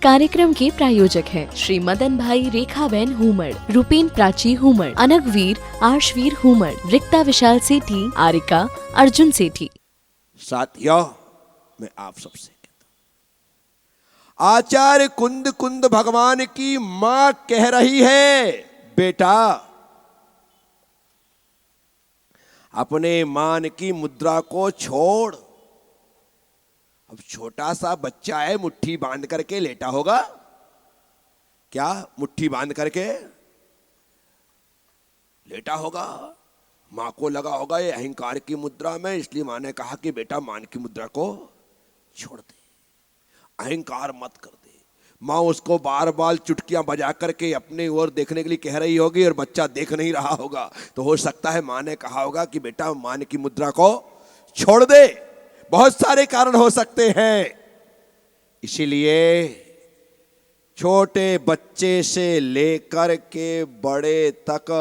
कार्यक्रम के प्रायोजक हैं श्री मदन भाई रेखाबेन हुमड़, रूपेन प्राची हुमड़, अनगवीर आर्शवीर हुमड़, रिक्ता विशाल सेठी, आरिका अर्जुन सेठी। साथियों, मैं आप सबसे कहता हूं, आचार्य कुंद कुंद भगवान की मां कह रही है, बेटा अपने मान की मुद्रा को छोड़। अब छोटा सा बच्चा है, मुट्ठी बांध करके लेटा होगा क्या? मुट्ठी बांध करके लेटा होगा। मां को लगा होगा ये अहंकार की मुद्रा में, इसलिए मां ने कहा कि बेटा मान की मुद्रा को छोड़ दे, अहंकार मत कर दे। मां उसको बार बार चुटकियां बजा करके अपने ओर देखने के लिए कह रही होगी और बच्चा देख नहीं रहा होगा। तो हो सकता है मां ने कहा होगा कि बेटा मान की मुद्रा को छोड़ दे। बहुत सारे कारण हो सकते हैं, इसीलिए छोटे बच्चे से लेकर के बड़े तक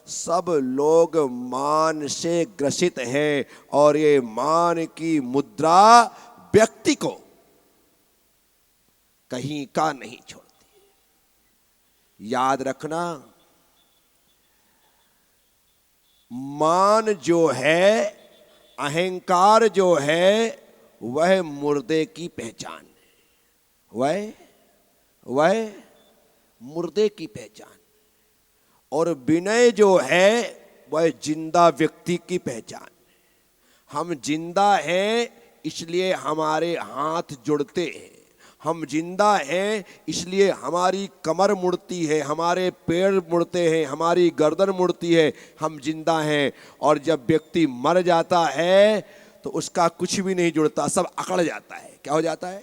सब लोग मान से ग्रसित हैं और ये मान की मुद्रा व्यक्ति को कहीं का नहीं छोड़ती। याद रखना, मान जो है, अहंकार जो है, वह मुर्दे की पहचान है। वह मुर्दे की पहचान। और विनय जो है वह जिंदा व्यक्ति की पहचान है। हम जिंदा हैं इसलिए हमारे हाथ जुड़ते हैं, हम जिंदा हैं इसलिए हमारी कमर मुड़ती है, हमारे पैर मुड़ते हैं, हमारी गर्दन मुड़ती है। हम जिंदा हैं। और जब व्यक्ति मर जाता है तो उसका कुछ भी नहीं जुड़ता, सब अकड़ जाता है। क्या हो जाता है?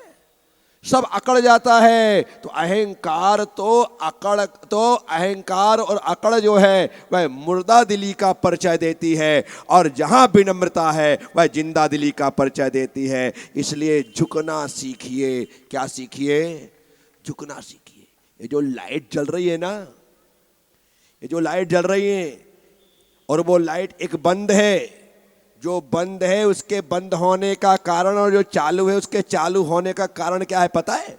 सब अकड़ जाता है। तो अहंकार और अकड़ जो है वह मुर्दा दिली का परिचय देती है, और जहां विनम्रता है वह जिंदा दिली का परिचय देती है। इसलिए झुकना सीखिए। क्या सीखिए? झुकना सीखिए। ये जो लाइट जल रही है ना, ये जो लाइट जल रही है, और वो लाइट एक बंद है, जो बंद है उसके बंद होने का कारण और जो चालू है उसके चालू होने का कारण क्या है पता है?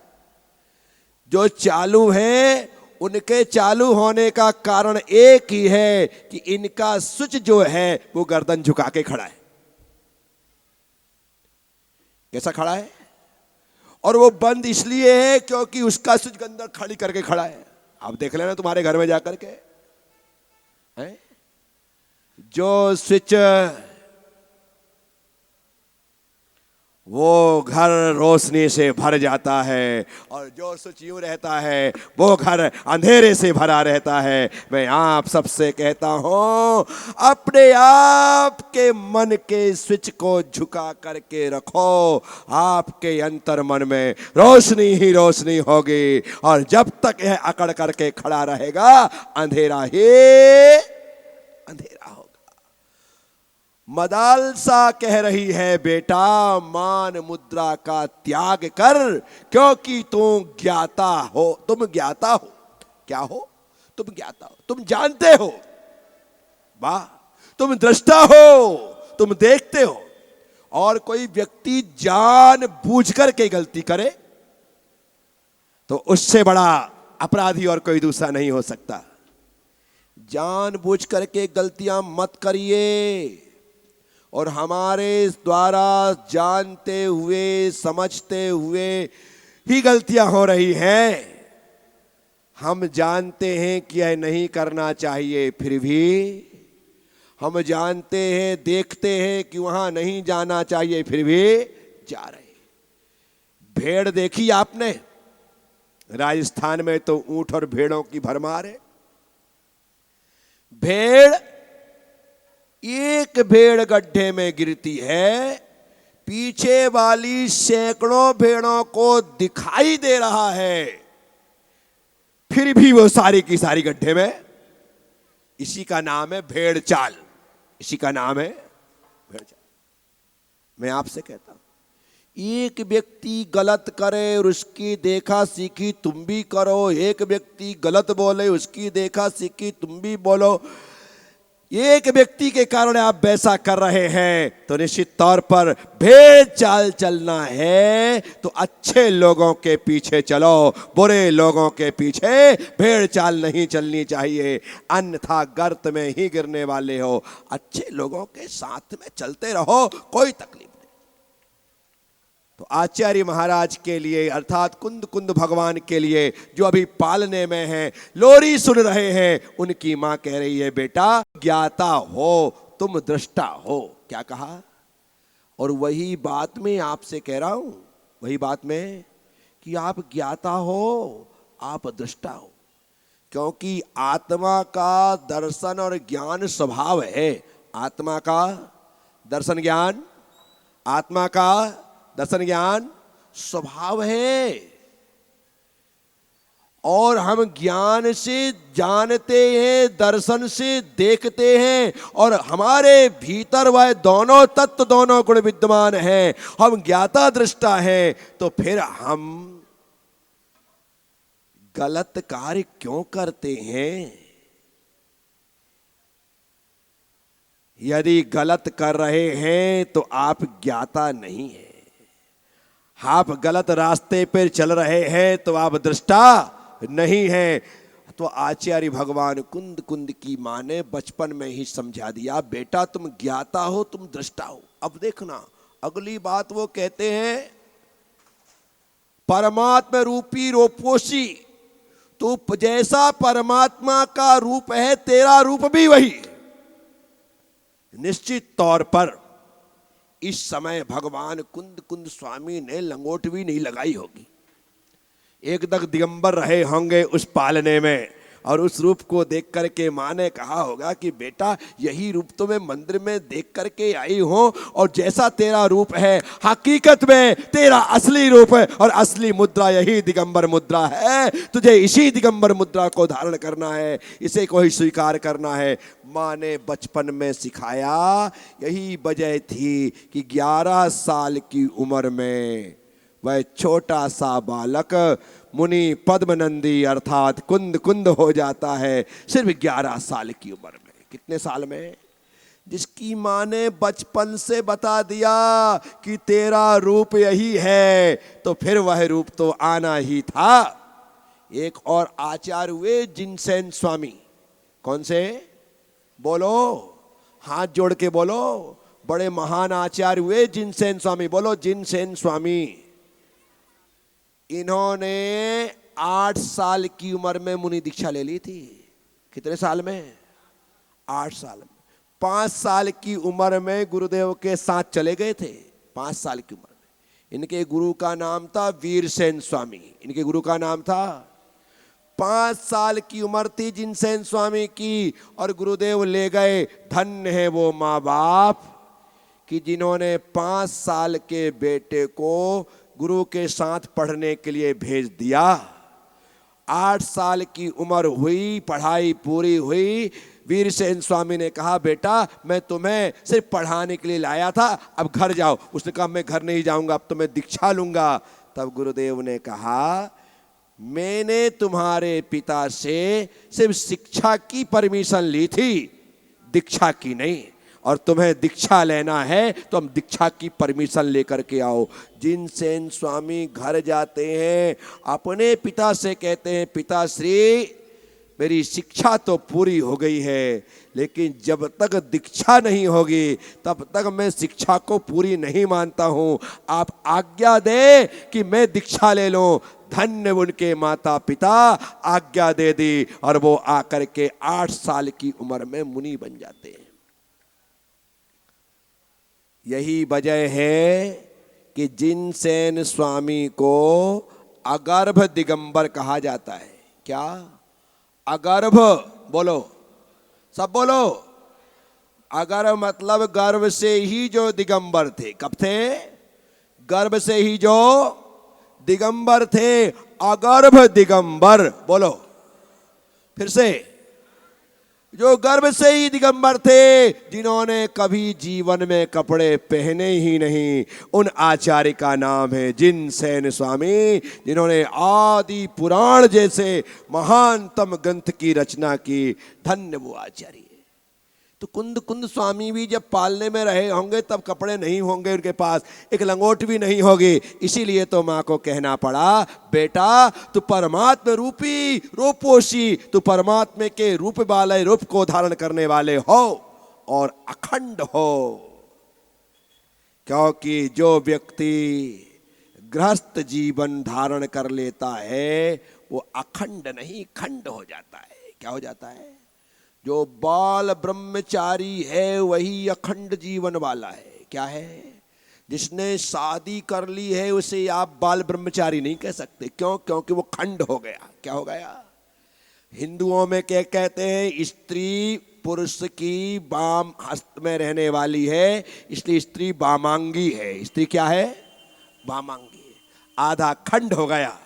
जो चालू है उनके चालू होने का कारण एक ही है कि इनका स्विच जो है वो गर्दन झुका के खड़ा है। कैसा खड़ा है? और वो बंद इसलिए है क्योंकि उसका स्विच गर्दन खड़ी करके खड़ा है। आप देख लेना तुम्हारे घर में जाकर के, है? जो स्विच, वो घर रोशनी से भर जाता है, और जो स्विच यूं रहता है वो घर अंधेरे से भरा रहता है। मैं आप सबसे कहता हूं, अपने आप के मन के स्विच को झुका करके रखो। आपके अंतर मन में रोशनी ही रोशनी होगी, और जब तक यह अकड़ करके खड़ा रहेगा अंधेरा ही अंधेरा होगा। मदालसा कह रही है, बेटा मान मुद्रा का त्याग कर, क्योंकि तुम ज्ञाता हो। तुम ज्ञाता हो। क्या हो? तुम ज्ञाता हो, तुम जानते हो। वाह! तुम दृष्टा हो, तुम देखते हो। और कोई व्यक्ति जान बूझ कर के गलती करे तो उससे बड़ा अपराधी और कोई दूसरा नहीं हो सकता। जान बूझ करके गलतियां मत करिए। और हमारे द्वारा जानते हुए समझते हुए ही गलतियां हो रही हैं। हम जानते हैं कि यह नहीं करना चाहिए, फिर भी हम जानते हैं, देखते हैं कि वहां नहीं जाना चाहिए, फिर भी जा रहे। भेड़ देखी आपने? राजस्थान में तो ऊंट और भेड़ों की भरमार है। एक भेड़ गड्ढे में गिरती है, पीछे वाली सैकड़ों भेड़ों को दिखाई दे रहा है, फिर भी वो सारी की सारी गड्ढे में। इसी का नाम है भेड़ चाल। इसी का नाम है भेड़ चाल। मैं आपसे कहता हूं, एक व्यक्ति गलत करे और उसकी देखा सीखी तुम भी करो। एक व्यक्ति गलत बोले, उसकी देखा सीखी तुम भी बोलो। एक व्यक्ति के कारण आप वैसा कर रहे हैं तो निश्चित तौर पर भेड़ चाल चलना है तो अच्छे लोगों के पीछे चलो, बुरे लोगों के पीछे भेड़ चाल नहीं चलनी चाहिए, अन्यथा गर्त में ही गिरने वाले हो। अच्छे लोगों के साथ में चलते रहो, कोई तकलीफ नहीं। तो आचार्य महाराज के लिए अर्थात कुंद कुंद भगवान के लिए जो अभी पालने में हैं, लोरी सुन रहे हैं, उनकी मां कह रही है बेटा ज्ञाता हो तुम दृष्टा हो। क्या कहा? और वही बात मैं आपसे कह रहा हूं, वही बात में कि आप ज्ञाता हो, आप दृष्टा हो, क्योंकि आत्मा का दर्शन और ज्ञान स्वभाव है। आत्मा का दर्शन ज्ञान, आत्मा का दर्शन ज्ञान स्वभाव है, और हम ज्ञान से जानते हैं, दर्शन से देखते हैं, और हमारे भीतर वह दोनों तत्व, दोनों गुण विद्यमान हैं। हम ज्ञाता दृष्टा हैं, तो फिर हम गलत कार्य क्यों करते हैं? यदि गलत कर रहे हैं तो आप ज्ञाता नहीं है। आप गलत रास्ते पर चल रहे हैं तो आप दृष्टा नहीं है। तो आचार्य भगवान कुंद कुंद की मां ने बचपन में ही समझा दिया, बेटा तुम ज्ञाता हो, तुम दृष्टा हो। अब देखना अगली बात वो कहते हैं, परमात्मा रूपी रोपोशी, तू जैसा परमात्मा का रूप है तेरा रूप भी वही है। निश्चित तौर पर इस समय भगवान कुंद कुंद स्वामी ने लंगोट भी नहीं लगाई होगी, एकदम दिगंबर रहे होंगे उस पालने में, और उस रूप को देख करके माँ ने कहा होगा कि बेटा यही रूप तो मैं मंदिर में देख करके आई हूँ, और जैसा तेरा रूप है हकीकत में तेरा असली रूप है, और असली मुद्रा यही दिगंबर मुद्रा है। तुझे इसी दिगंबर मुद्रा को धारण करना है, इसे को ही स्वीकार करना है। माँ ने बचपन में सिखाया, यही वजह थी कि 11 साल की उम्र में वह छोटा सा बालक मुनि पद्मनंदी अर्थात कुंद कुंद हो जाता है, सिर्फ 11 साल की उम्र में। कितने साल में? जिसकी माँ ने बचपन से बता दिया कि तेरा रूप यही है, तो फिर वह रूप तो आना ही था। एक और आचार्य हुए जिनसेन स्वामी। कौन से? बोलो, हाथ जोड़ के बोलो। बड़े महान आचार्य हुए जिनसेन स्वामी। बोलो जिनसेन स्वामी। इन्होंने 8 साल की उम्र में मुनि दीक्षा ले ली थी। कितने साल में? 8 साल में। 5 साल की उम्र में गुरुदेव के साथ चले गए थे। 5 साल की उम्र में। इनके गुरु का नाम था वीरसेन स्वामी। इनके गुरु का नाम था। 5 साल की उम्र थी जिनसेन स्वामी की, और गुरुदेव ले गए। धन्य है वो माँ बाप कि जिन्होंने 5 साल के बेटे को गुरु के साथ पढ़ने के लिए भेज दिया। 8 साल की उम्र हुई, पढ़ाई पूरी हुई। वीरसेन स्वामी ने कहा, बेटा मैं तुम्हें सिर्फ पढ़ाने के लिए लाया था, अब घर जाओ। उसने कहा, मैं घर नहीं जाऊंगा, अब तो मैं दीक्षा लूंगा। तब गुरुदेव ने कहा, मैंने तुम्हारे पिता से सिर्फ शिक्षा की परमिशन ली थी, दीक्षा की नहीं, और तुम्हें दीक्षा लेना है तो हम दीक्षा की परमिशन लेकर के आओ। जिनसेन स्वामी घर जाते हैं, अपने पिता से कहते हैं, पिताश्री मेरी शिक्षा तो पूरी हो गई है, लेकिन जब तक दीक्षा नहीं होगी तब तक मैं शिक्षा को पूरी नहीं मानता हूँ। आप आज्ञा दे कि मैं दीक्षा ले लूँ। धन्य उनके माता पिता, आज्ञा दे दी, और वो आकर के 8 साल की उम्र में मुनि बन जाते हैं। यही वजह है कि जिनसेन स्वामी को अगर्भ दिगंबर कहा जाता है। क्या? अगर्भ। बोलो, सब बोलो। अगर्भ मतलब गर्भ से ही जो दिगंबर थे। कब थे? गर्भ से ही जो दिगंबर थे, अगर्भ दिगंबर। बोलो फिर से। जो गर्भ से ही दिगंबर थे, जिन्होंने कभी जीवन में कपड़े पहने ही नहीं, उन आचार्य का नाम है जिनसेन स्वामी, जिन्होंने आदि पुराण जैसे महानतम ग्रंथ की रचना की। धन्य वो आचार्य। तो कुंद कुंद स्वामी भी जब पालने में रहे होंगे तब कपड़े नहीं होंगे उनके पास, एक लंगोट भी नहीं होगी, इसीलिए तो माँ को कहना पड़ा, बेटा तू परमात्मा रूपी रूपोशी, तू परमात्मा के रूप वाले रूप को धारण करने वाले हो और अखंड हो। क्योंकि जो व्यक्ति गृहस्थ जीवन धारण कर लेता है वो अखंड नहीं खंड हो जाता है। क्या हो जाता है? जो बाल ब्रह्मचारी है वही अखंड जीवन वाला है। क्या है? जिसने शादी कर ली है उसे आप बाल ब्रह्मचारी नहीं कह सकते। क्यों? क्योंकि वो खंड हो गया। क्या हो गया? हिंदुओं में क्या कहते हैं? स्त्री पुरुष की बाम हस्त में रहने वाली है, इसलिए स्त्री वामांगी है। स्त्री क्या है? वामांगी है। आधा खंड हो गया।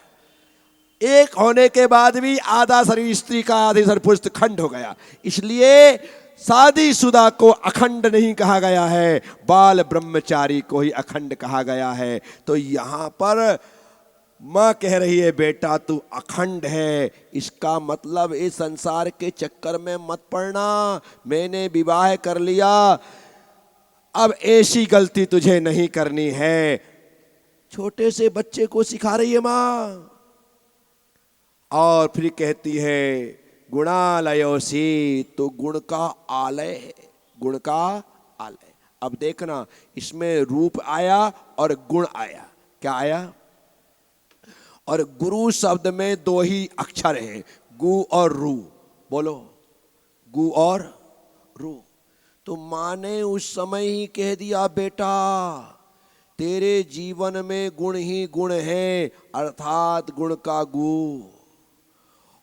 एक होने के बाद भी आधा शरीर स्त्री का, आधे शरीर पुरुष, खंड हो गया। इसलिए शादीशुदा को अखंड नहीं कहा गया है, बाल ब्रह्मचारी को ही अखंड कहा गया है। तो यहां पर मां कह रही है, बेटा तू अखंड है। इसका मतलब इस संसार के चक्कर में मत पड़ना। मैंने विवाह कर लिया, अब ऐसी गलती तुझे नहीं करनी है। छोटे से बच्चे को सिखा रही है मां। और फिर कहती है, गुणालयोसी, तो गुण का आलय है, गुण का आलय। अब देखना, इसमें रूप आया और गुण आया। क्या आया? और गुरु शब्द में दो ही अक्षर हैं, गु और रू। बोलो, गु और रू। तो माँ ने उस समय ही कह दिया, बेटा तेरे जीवन में गुण ही गुण है, अर्थात गुण का गु।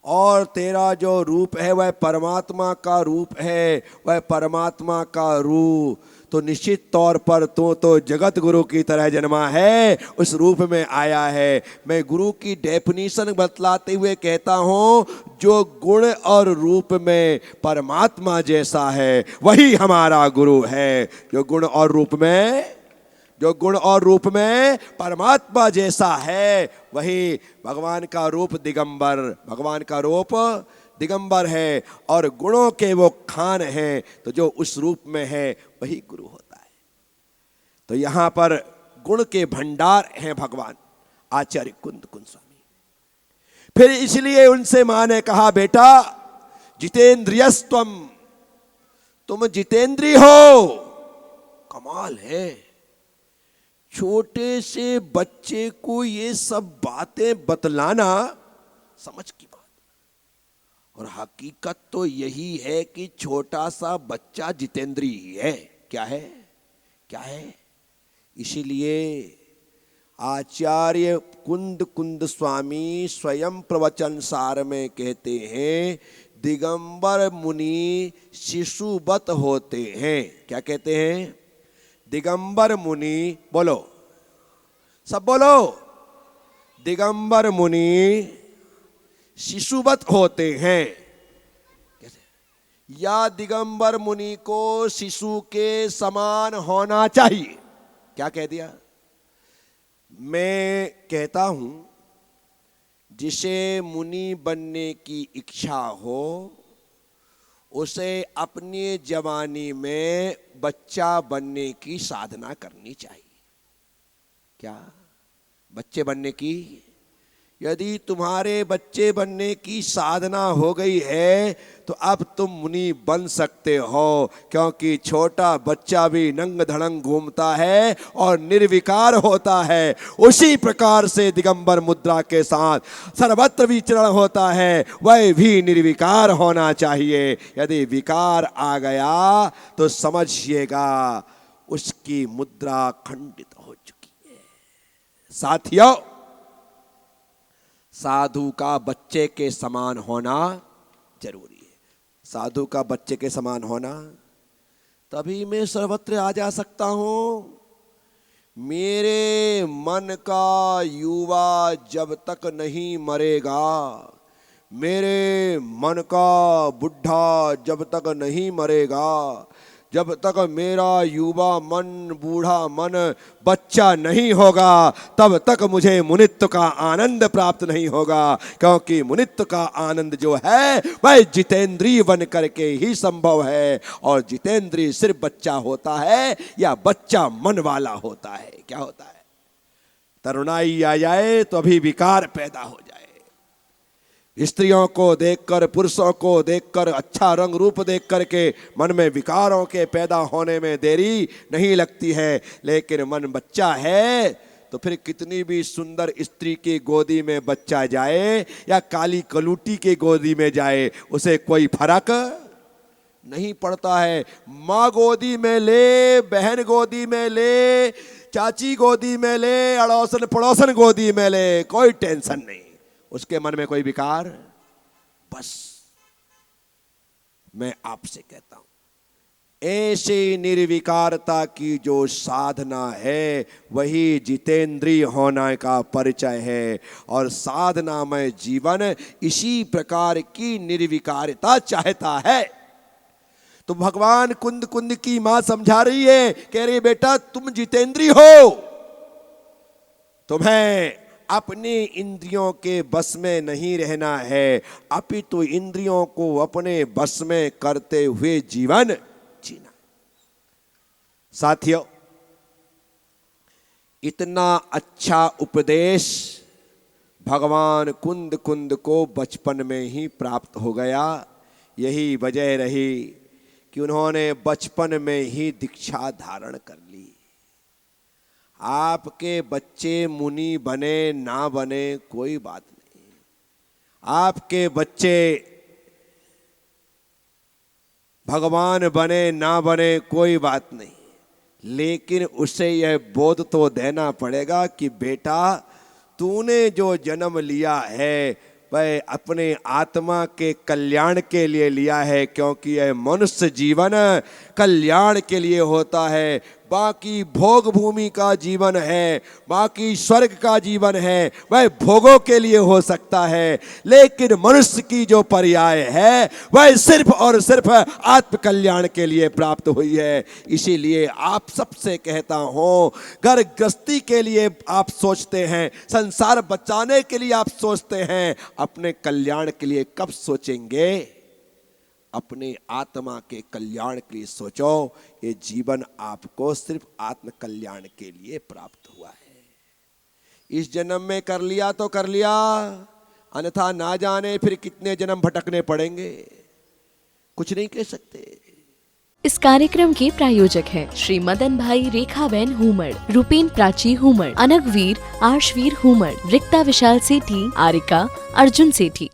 और तेरा जो रूप है वह परमात्मा का रूप है, वह परमात्मा का रूप। तो निश्चित तौर पर तो जगत गुरु की तरह जन्मा है, उस रूप में आया है। मैं गुरु की डेफिनेशन बतलाते हुए कहता हूँ, जो गुण और रूप में परमात्मा जैसा है वही हमारा गुरु है। जो गुण और रूप में, जो गुण और रूप में परमात्मा जैसा है वही भगवान का रूप दिगंबर, भगवान का रूप दिगंबर है। और गुणों के वो खान हैं, तो जो उस रूप में है वही गुरु होता है। तो यहां पर गुण के भंडार हैं भगवान आचार्य कुंद कुंद स्वामी। फिर इसलिए उनसे मां ने कहा, बेटा जितेंद्रियस्त्वम, तुम जितेंद्रिय हो। कमाल है, छोटे से बच्चे को ये सब बातें बतलाना समझ की बात। और हकीकत तो यही है कि छोटा सा बच्चा जितेंद्रिय ही है। क्या है? क्या है? इसीलिए आचार्य कुंद कुंद स्वामी स्वयं प्रवचन सार में कहते हैं, दिगंबर मुनि शिशुवत होते हैं। क्या कहते हैं? दिगंबर मुनि, बोलो सब बोलो, दिगंबर मुनि शिशुवत होते हैं। या दिगंबर मुनि को शिशु के समान होना चाहिए। क्या कह दिया? मैं कहता हूं, जिसे मुनि बनने की इच्छा हो उसे अपनी जवानी में बच्चा बनने की साधना करनी चाहिए। क्या? बच्चे बनने की। यदि तुम्हारे बच्चे बनने की साधना हो गई है तो अब तुम मुनि बन सकते हो, क्योंकि छोटा बच्चा भी नंग धड़ंग घूमता है और निर्विकार होता है। उसी प्रकार से दिगंबर मुद्रा के साथ सर्वत्र विचरण होता है, वह भी निर्विकार होना चाहिए। यदि विकार आ गया तो समझिएगा उसकी मुद्रा खंडित हो चुकी है। साथियों, साधु का बच्चे के समान होना जरूरी है। साधु का बच्चे के समान होना, तभी मैं सर्वत्र आ जा सकता हूं। मेरे मन का युवा जब तक नहीं मरेगा, मेरे मन का बुढ़ा जब तक नहीं मरेगा, जब तक मेरा युवा मन, बूढ़ा मन बच्चा नहीं होगा, तब तक मुझे मुनित्व का आनंद प्राप्त नहीं होगा। क्योंकि मुनित्व का आनंद जो है वह जितेंद्रिय बन करके ही संभव है। और जितेंद्रिय सिर्फ बच्चा होता है या बच्चा मन वाला होता है? क्या होता है? तरुणाई आ जाए तो अभी विकार पैदा हो जाए। स्त्रियों को देखकर, पुरुषों को देखकर, अच्छा रंग रूप देख करके मन में विकारों के पैदा होने में देरी नहीं लगती है। लेकिन मन बच्चा है तो फिर कितनी भी सुंदर स्त्री की गोदी में बच्चा जाए या काली कलूटी की गोदी में जाए, उसे कोई फर्क नहीं पड़ता है। माँ गोदी में ले, बहन गोदी में ले, चाची गोदी में ले, अड़ोसन पड़ोसन गोदी में ले, कोई टेंशन नहीं, उसके मन में कोई विकार। बस मैं आपसे कहता हूं, ऐसे निर्विकारता की जो साधना है वही जितेंद्रिय होने का परिचय है। और साधनामय जीवन इसी प्रकार की निर्विकारता चाहता है। तो भगवान कुंद कुंद की मां समझा रही है, कह रही बेटा तुम जितेंद्रिय हो, तुम्हें अपनी इंद्रियों के बस में नहीं रहना है, अपितु इंद्रियों को अपने बस में करते हुए जीवन जीना। साथियों, इतना अच्छा उपदेश भगवान कुंद कुंद को बचपन में ही प्राप्त हो गया। यही वजह रही कि उन्होंने बचपन में ही दीक्षा धारण कर ली। आपके बच्चे मुनि बने ना बने कोई बात नहीं, आपके बच्चे भगवान बने ना बने कोई बात नहीं, लेकिन उसे यह बोध तो देना पड़ेगा कि बेटा तूने जो जन्म लिया है वह अपने आत्मा के कल्याण के लिए लिया है। क्योंकि यह मनुष्य जीवन कल्याण के लिए होता है। बाकी भोग भूमि का जीवन है, बाकी स्वर्ग का जीवन है, वह भोगों के लिए हो सकता है। लेकिन मनुष्य की जो पर्याय है वह सिर्फ और सिर्फ आत्म कल्याण के लिए प्राप्त हुई है। इसीलिए आप सबसे कहता हूं, घर गृहस्थी के लिए आप सोचते हैं, संसार बचाने के लिए आप सोचते हैं, अपने कल्याण के लिए कब सोचेंगे? अपने आत्मा के कल्याण के लिए सोचो। ये जीवन आपको सिर्फ आत्म कल्याण के लिए प्राप्त हुआ है। इस जन्म में कर लिया तो कर लिया, अन्यथा ना जाने फिर कितने जन्म भटकने पड़ेंगे, कुछ नहीं कह सकते। इस कार्यक्रम के प्रायोजक हैं श्री मदन भाई रेखाबेन हुमड़, रूपेन प्राची हुमड़, अनगवीर आर्शवीर हुमड़, रिक्ता विशाल सेठी, आरिका अर्जुन सेठी।